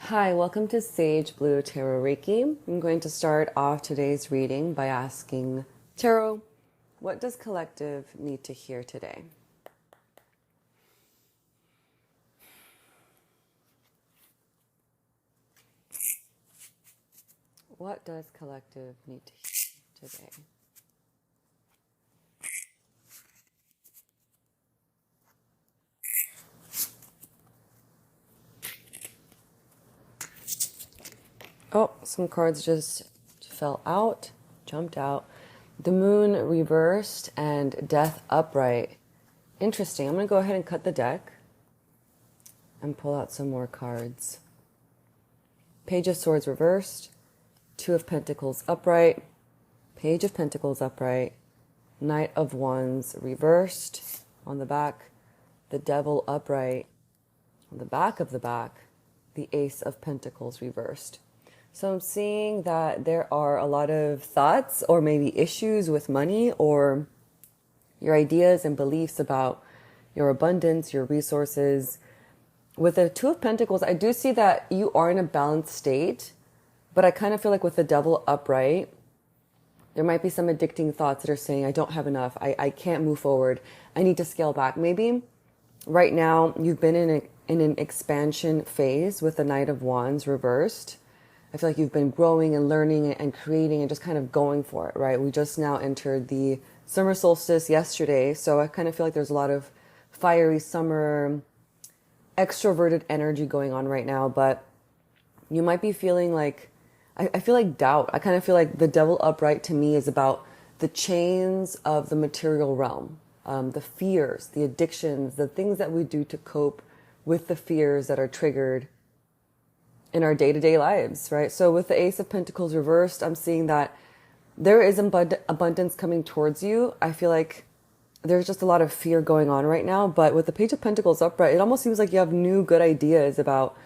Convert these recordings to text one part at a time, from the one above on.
Hi, welcome to Sage Blue Tarot Reiki. I'm going to start off today's reading by asking Tarot, what does collective need to hear today? What does collective need to hear today? Oh, some cards just fell out, jumped out. The moon reversed and death upright. Interesting. I'm going to go ahead and cut the deck and pull out some more cards. Page of Swords reversed, Two of Pentacles upright, Page of Pentacles upright, Knight of Wands reversed on the back, the Devil upright on the back of the back, the Ace of Pentacles reversed. So I'm seeing that there are a lot of thoughts or maybe issues with money or your ideas and beliefs about your abundance, your resources. With the Two of Pentacles, I do see that you are in a balanced state, but I kind of feel like with the Devil upright, there might be some addicting thoughts that are saying, I don't have enough. I can't move forward. I need to scale back. Maybe right now you've been in an expansion phase with the Knight of Wands reversed. I feel like you've been growing and learning and creating and just kind of going for it, right? We just now entered the summer solstice yesterday. So I kind of feel like there's a lot of fiery summer, extroverted energy going on right now. But you might be feeling like, I feel like doubt. I kind of feel like the Devil upright to me is about the chains of the material realm, the fears, the addictions, the things that we do to cope with the fears that are triggered in our day-to-day lives, right? So with the Ace of Pentacles reversed, I'm seeing that there is abundance coming towards you. I feel like there's just a lot of fear going on right now. But with the Page of Pentacles upright, it almost seems like you have new good ideas about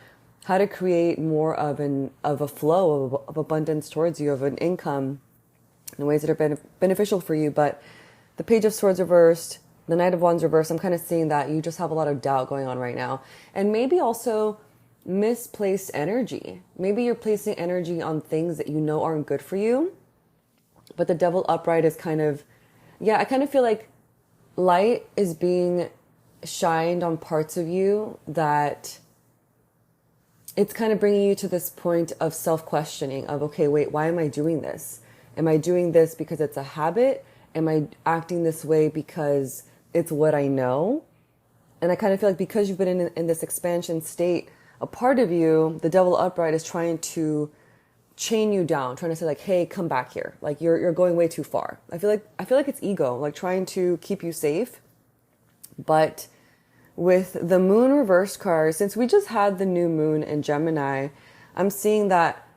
how to create more of a flow of abundance towards you, of an income in ways that are beneficial for you. But the Page of Swords reversed, the Knight of Wands reversed, I'm kind of seeing that you just have a lot of doubt going on right now. And maybe also misplaced energy. Maybe you're placing energy on things that you know aren't good for you. But the Devil upright is kind of, I kind of feel like light is being shined on parts of you that it's kind of bringing you to this point of self-questioning of, okay, wait, why am I doing this? Am I doing this because it's a habit? Am I acting this way because it's what I know? And I kind of feel like because you've been in this expansion state, a part of you, the Devil upright, is trying to chain you down, trying to say like, hey, come back here. Like you're going way too far. I feel like it's ego, like trying to keep you safe. But with the moon reverse card, since we just had the new moon in Gemini, I'm seeing that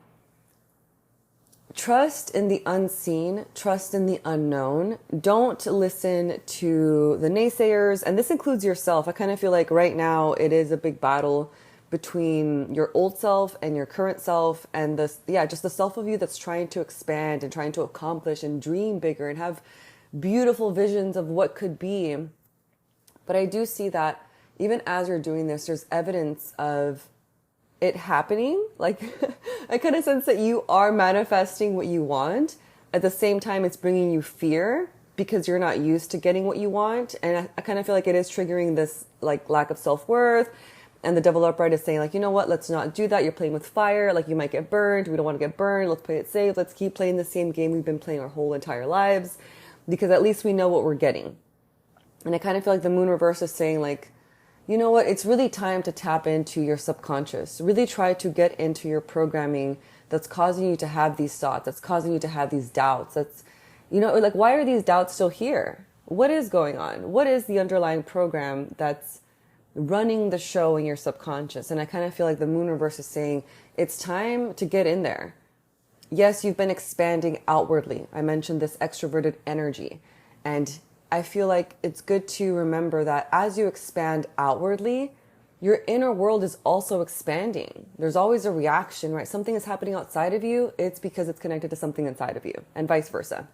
trust in the unseen, trust in the unknown. Don't listen to the naysayers. And this includes yourself. I kind of feel like right now it is a big battle between your old self and your current self, and just the self of you that's trying to expand and trying to accomplish and dream bigger and have beautiful visions of what could be. But I do see that even as you're doing this, there's evidence of it happening. Like I kind of sense that you are manifesting what you want. At the same time, it's bringing you fear because you're not used to getting what you want. And I kind of feel like it is triggering this like lack of self-worth. And the Devil upright is saying like, you know what, let's not do that. You're playing with fire. Like you might get burned. We don't want to get burned. Let's play it safe. Let's keep playing the same game we've been playing our whole entire lives, because at least we know what we're getting. And I kind of feel like the moon reverse is saying like, you know what, it's really time to tap into your subconscious. Really try to get into your programming that's causing you to have these thoughts, that's causing you to have these doubts. That's, like, why are these doubts still here? What is going on? What is the underlying program that's running the show in your subconscious? And I kind of feel like the moon reverse is saying it's time to get in there. Yes, you've been expanding outwardly. I mentioned this extroverted energy. And I feel like it's good to remember that as you expand outwardly, your inner world is also expanding. There's always a reaction, right? Something is happening outside of you. It's because it's connected to something inside of you, and vice versa.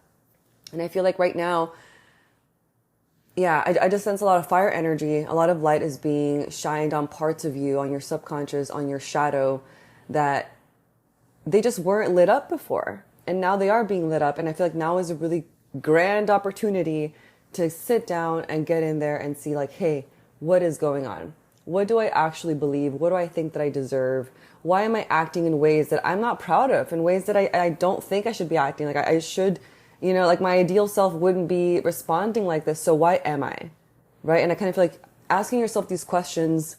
And I feel like right now, I just sense a lot of fire energy. A lot of light is being shined on parts of you, on your subconscious, on your shadow, that they just weren't lit up before. And now they are being lit up. And I feel like now is a really grand opportunity to sit down and get in there and see like, hey, what is going on? What do I actually believe? What do I think that I deserve? Why am I acting in ways that I'm not proud of, in ways that I don't think I should be acting? Like I should, you know, like my ideal self wouldn't be responding like this. So why am I? Right? And I kind of feel like asking yourself these questions,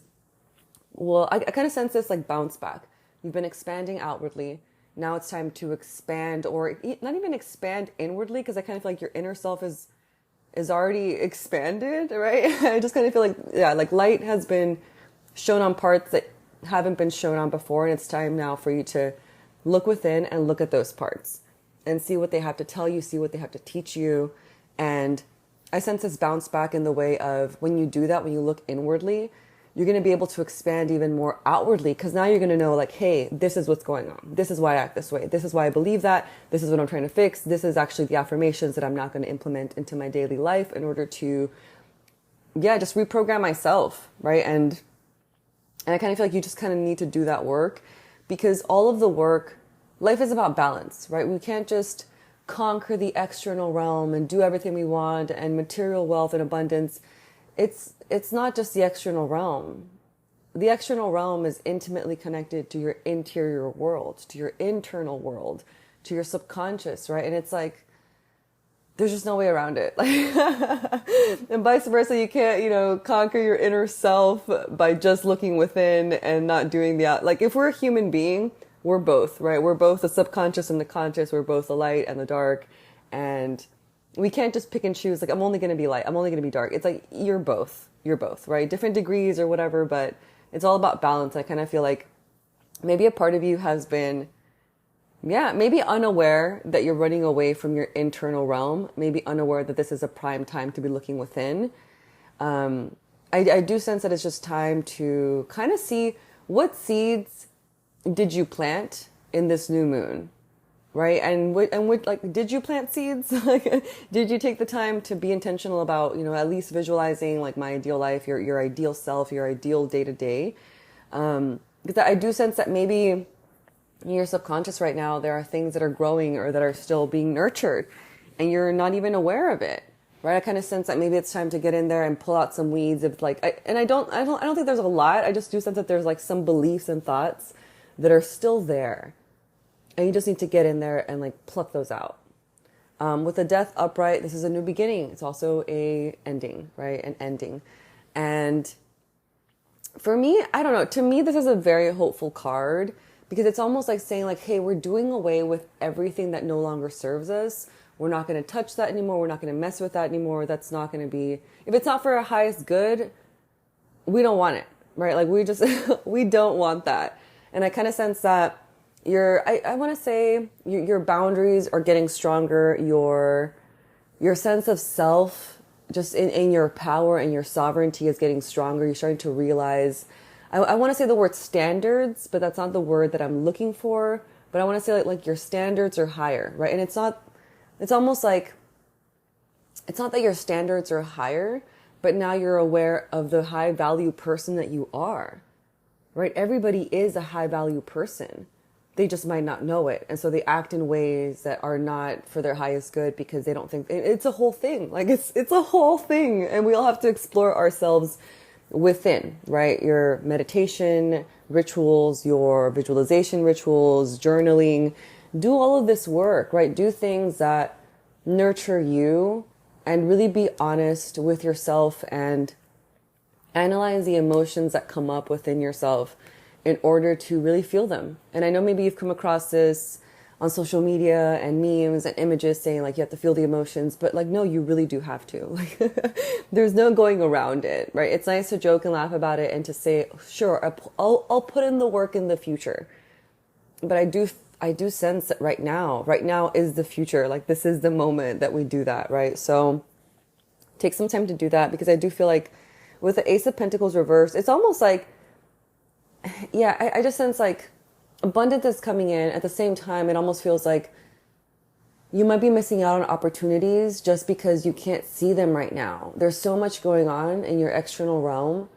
well, I kind of sense this like bounce back. You've been expanding outwardly. Now it's time to expand, or not even expand inwardly, because I kind of feel like your inner self is already expanded, right? I just kind of feel like, yeah, like light has been shown on parts that haven't been shown on before. And it's time now for you to look within and look at those parts and see what they have to tell you, see what they have to teach you. And I sense this bounce back in the way of when you do that, when you look inwardly, you're going to be able to expand even more outwardly, because now you're going to know like, hey, this is what's going on. This is why I act this way. This is why I believe that. This is what I'm trying to fix. This is actually the affirmations that I'm not going to implement into my daily life in order to, yeah, just reprogram myself, right? And I kind of feel like you just kind of need to do that work, because all of the work, life is about balance, right? We can't just conquer the external realm and do everything we want and material wealth and abundance. It's not just the external realm. The external realm is intimately connected to your interior world, to your internal world, to your subconscious, right? And it's like, there's just no way around it. Like, and vice versa, you can't, you know, conquer your inner self by just looking within and not doing the out. Like, if we're a human being, we're both, right? We're both the subconscious and the conscious. We're both the light and the dark. And we can't just pick and choose, like, I'm only going to be light, I'm only going to be dark. It's like, you're both, right? Different degrees or whatever, but it's all about balance. I kind of feel like maybe a part of you has been, yeah, maybe unaware that you're running away from your internal realm, maybe unaware that this is a prime time to be looking within. I do sense that it's just time to kind of see what seeds did you plant in this new moon? Right. And what, like, did you plant seeds? Like, did you take the time to be intentional about, you know, at least visualizing like my ideal life, your ideal self, your ideal day to day? Because I do sense that maybe in your subconscious right now, there are things that are growing or that are still being nurtured and you're not even aware of it. Right. I kind of sense that maybe it's time to get in there and pull out some weeds. If like, I don't think there's a lot. I just do sense that there's like some beliefs and thoughts that are still there. And you just need to get in there and like pluck those out. With the death upright, this is a new beginning. It's also a ending, right? An ending. And for me, I don't know. To me, this is a very hopeful card because it's almost like saying like, hey, we're doing away with everything that no longer serves us. We're not going to touch that anymore. We're not going to mess with that anymore. That's not going to be, if it's not for our highest good, we don't want it, right? Like we just, we don't want that. And I kind of sense that I want to say your boundaries are getting stronger. Your sense of self, just in your power and your sovereignty, is getting stronger. You're starting to realize, I want to say the word standards, but that's not the word that I'm looking for. But I want to say like your standards are higher, right? And it's almost like, it's not that your standards are higher, but now you're aware of the high value person that you are, right? Everybody is a high value person. They just might not know it. And so they act in ways that are not for their highest good because they don't think it's a whole thing. Like it's a whole thing. And we all have to explore ourselves within, right? Your meditation rituals, your visualization rituals, journaling, do all of this work, right? Do things that nurture you and really be honest with yourself and analyze the emotions that come up within yourself in order to really feel them. And I know maybe you've come across this on social media and memes and images saying like you have to feel the emotions, but like, no, you really do have to. Like, there's no going around it, right? It's nice to joke and laugh about it and to say, sure, I'll put in the work in the future. But I do sense that right now is the future. Like this is the moment that we do that, right? So take some time to do that, because I do feel like with the Ace of Pentacles reversed, it's almost like, yeah, I just sense like abundance is coming in. At the same time, it almost feels like you might be missing out on opportunities just because you can't see them right now. There's so much going on in your external realm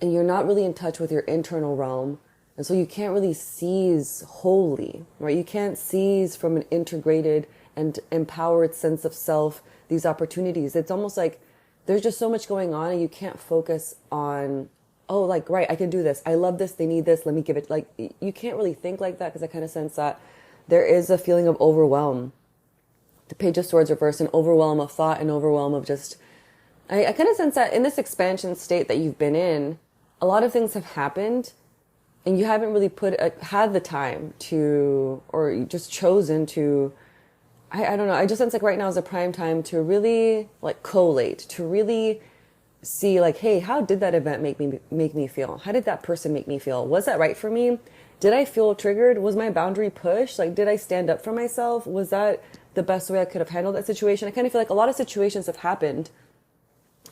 and you're not really in touch with your internal realm. And so you can't really seize wholly, right? You can't seize from an integrated and empowered sense of self these opportunities. It's almost like there's just so much going on and you can't focus on, oh, like, right, I can do this. I love this. They need this. Let me give it. Like, you can't really think like that because I kind of sense that there is a feeling of overwhelm. The Page of Swords reversed, an overwhelm of thought, an overwhelm of just, I kind of sense that in this expansion state that you've been in, a lot of things have happened and you haven't really had the time to, or you just chosen to, I don't know. I just sense like right now is a prime time to really like collate, to really see like, hey, how did that event make me feel? How did that person make me feel? Was that right for me? Did I feel triggered? Was my boundary pushed? Like, did I stand up for myself? Was that the best way I could have handled that situation? I kind of feel like a lot of situations have happened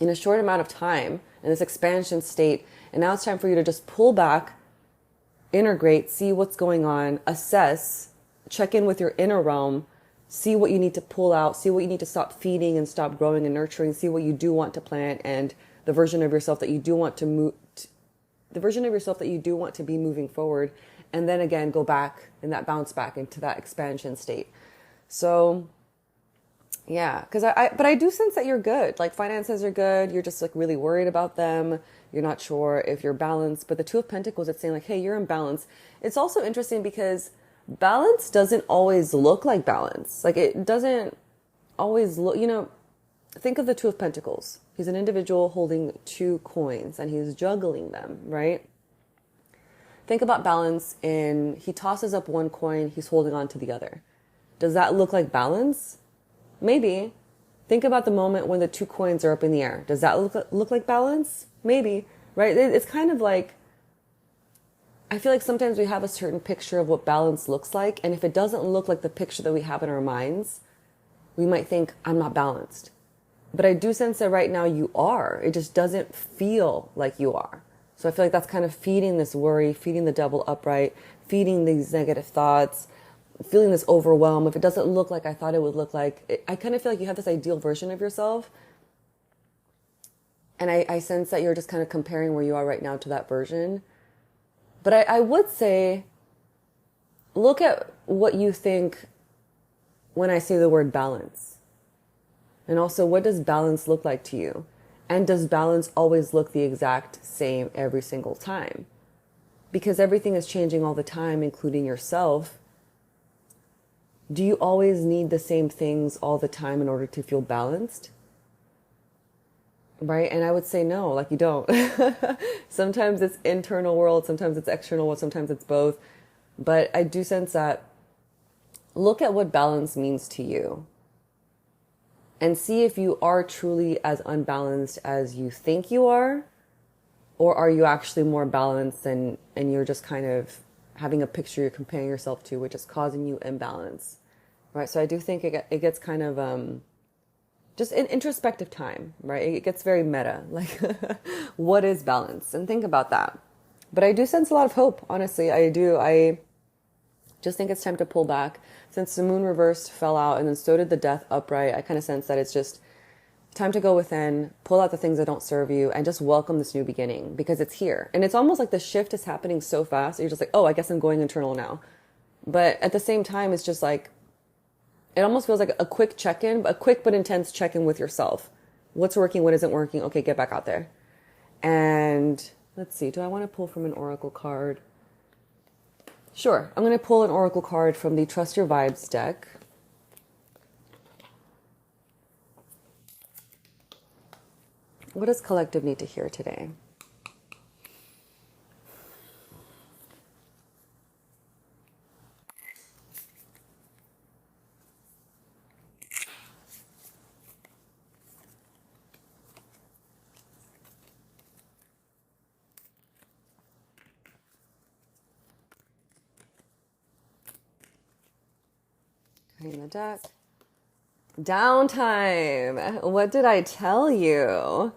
in a short amount of time in this expansion state. And now it's time for you to just pull back, integrate, see what's going on, assess, check in with your inner realm, see what you need to pull out, see what you need to stop feeding and stop growing and nurturing, see what you do want to plant and the version of yourself that you do want to move, the version of yourself that you do want to be moving forward. And then again, go back and that bounce back into that expansion state. So yeah, but I do sense that you're good. Like finances are good. You're just like really worried about them. You're not sure if you're balanced, but the Two of Pentacles, it's saying like, hey, you're in balance. It's also interesting because balance doesn't always look like balance. Like it doesn't always look, think of the Two of Pentacles. He's an individual holding two coins and he's juggling them, right? Think about balance he tosses up one coin, he's holding on to the other. Does that look like balance? Maybe. Think about the moment when the two coins are up in the air. Does that look like balance? Maybe, right? It's kind of like, I feel like sometimes we have a certain picture of what balance looks like. And if it doesn't look like the picture that we have in our minds, we might think, I'm not balanced. But I do sense that right now you are. It just doesn't feel like you are. So I feel like that's kind of feeding this worry, feeding the devil upright, feeding these negative thoughts, feeling this overwhelm. If it doesn't look like I thought it would look like, I kind of feel like you have this ideal version of yourself. And I sense that you're just kind of comparing where you are right now to that version. But I would say, look at what you think when I say the word balance. And also, what does balance look like to you? And does balance always look the exact same every single time? Because everything is changing all the time, including yourself. Do you always need the same things all the time in order to feel balanced? Right? And I would say no, like you don't. Sometimes it's internal world, sometimes it's external world, sometimes it's both. But I do sense that look at what balance means to you. And see if you are truly as unbalanced as you think you are. Or are you actually more balanced and you're just kind of having a picture you're comparing yourself to, which is causing you imbalance. Right? So I do think it gets kind of just an introspective time, right? It gets very meta. Like, what is balance? And think about that. But I do sense a lot of hope, honestly. I do. I just think it's time to pull back. Since the moon reversed fell out and then so did the death upright, I kind of sense that it's just time to go within, pull out the things that don't serve you, and just welcome this new beginning because it's here. And it's almost like the shift is happening so fast. You're just like, oh, I guess I'm going internal now. But at the same time, it's just like, it almost feels like a quick check-in, a quick but intense check-in with yourself. What's working? What isn't working? Okay, get back out there. And let's see, do I want to pull from an oracle card? Sure, I'm going to pull an oracle card from the Trust Your Vibes deck. What does collective need to hear today? In the deck. Downtime. What did I tell you?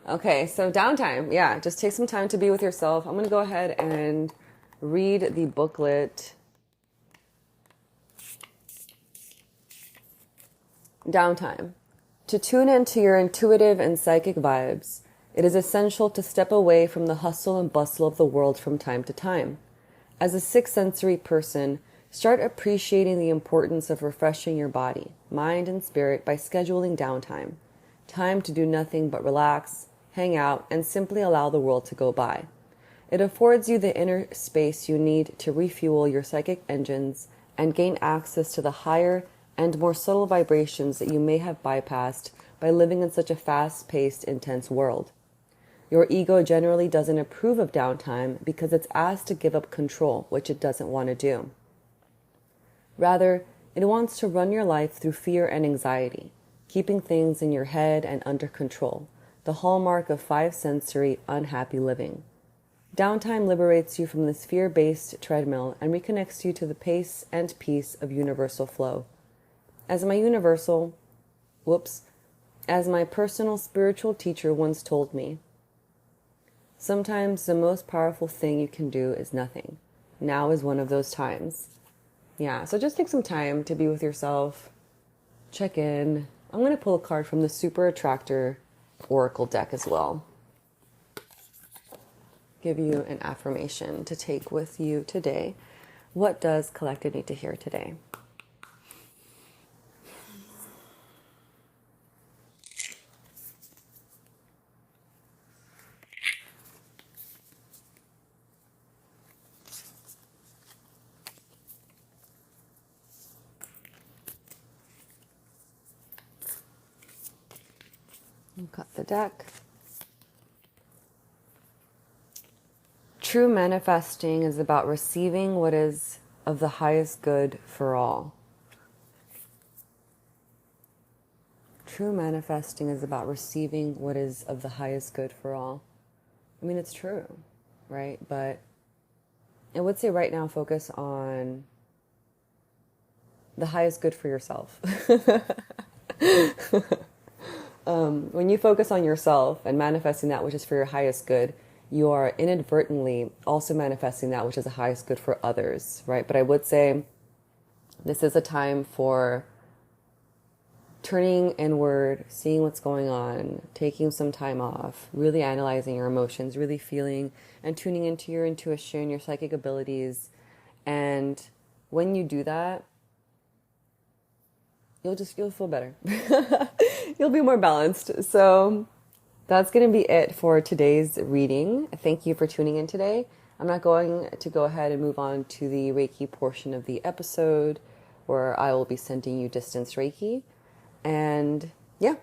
Okay, so downtime. Yeah, just take some time to be with yourself. I'm going to go ahead and read the booklet. Downtime. To tune into your intuitive and psychic vibes, it is essential to step away from the hustle and bustle of the world from time to time. As a sixth sensory person, start appreciating the importance of refreshing your body, mind, and spirit by scheduling downtime. Time to do nothing but relax, hang out, and simply allow the world to go by. It affords you the inner space you need to refuel your psychic engines and gain access to the higher and more subtle vibrations that you may have bypassed by living in such a fast-paced, intense world. Your ego generally doesn't approve of downtime because it's asked to give up control, which it doesn't want to do. Rather, it wants to run your life through fear and anxiety, keeping things in your head and under control, the hallmark of five-sensory, unhappy living. Downtime liberates you from this fear-based treadmill and reconnects you to the pace and peace of universal flow. As my personal spiritual teacher once told me, sometimes the most powerful thing you can do is nothing. Now is one of those times. Yeah, so just take some time to be with yourself. Check in. I'm going to pull a card from the Super Attractor Oracle deck as well. Give you an affirmation to take with you today. What does collective need to hear today? Cut the deck. True manifesting is about receiving what is of the highest good for all. True manifesting is about receiving what is of the highest good for all. I mean, it's true, right? But I would say right now, focus on the highest good for yourself. When you focus on yourself and manifesting that which is for your highest good, you are inadvertently also manifesting that which is the highest good for others, right? But I would say this is a time for turning inward, seeing what's going on, taking some time off, really analyzing your emotions, really feeling and tuning into your intuition, your psychic abilities. And when you do that, you'll feel better. You'll be more balanced. So that's going to be it for today's reading. Thank you for tuning in today. I'm not going to go ahead and move on to the Reiki portion of the episode where I will be sending you distance Reiki. And yeah,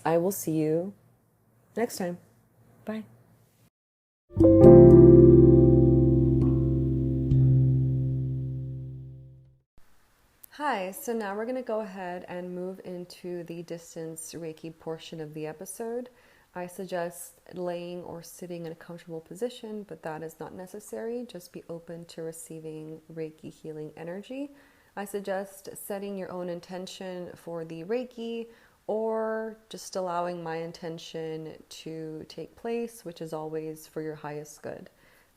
I will see you next time. Bye. Hi, so now we're going to go ahead and move into the distance Reiki portion of the episode. I suggest laying or sitting in a comfortable position, but that is not necessary. Just be open to receiving Reiki healing energy. I suggest setting your own intention for the Reiki or just allowing my intention to take place, which is always for your highest good.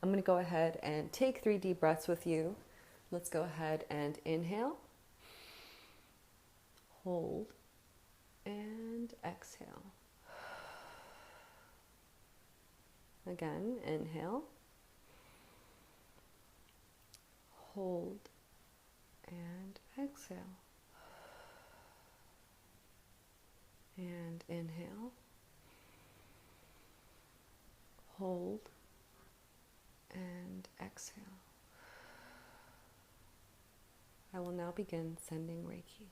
I'm going to go ahead and take 3 deep breaths with you. Let's go ahead and inhale. Hold and exhale. Again, inhale. Hold and exhale. And inhale. Hold and exhale. I will now begin sending Reiki.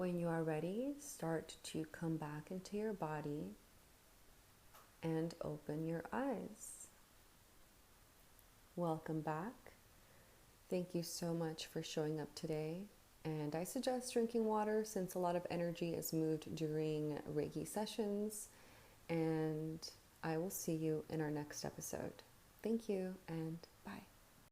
when you are ready, start to come back into your body and open your eyes. Welcome back. Thank you so much for showing up today. And I suggest drinking water since a lot of energy is moved during Reiki sessions. And I will see you in our next episode. Thank you, and